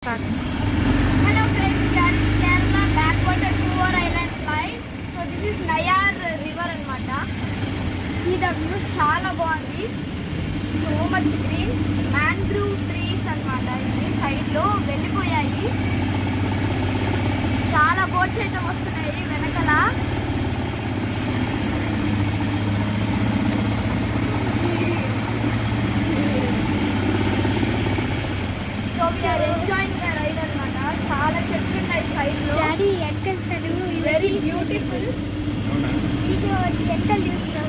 Start. Hello friends, we are in Kerala backwater tour island flight. So this is Nayar river anamata. See the views చాలా బాగుంది. So much green, mangrove trees anamata. ఇది side లో వెళ్ళిపోయాయి. చాలా boats అయితే వస్తున్నాయి వెనకల. So we are enjoying the ride anamata. చాలా చెట్లు ఉన్నాయి సైడ్ లో. డాడీ ఎక్కడెళ్తాడు? Very beautiful. వీడియో ఎక్కడ తీస్తాం?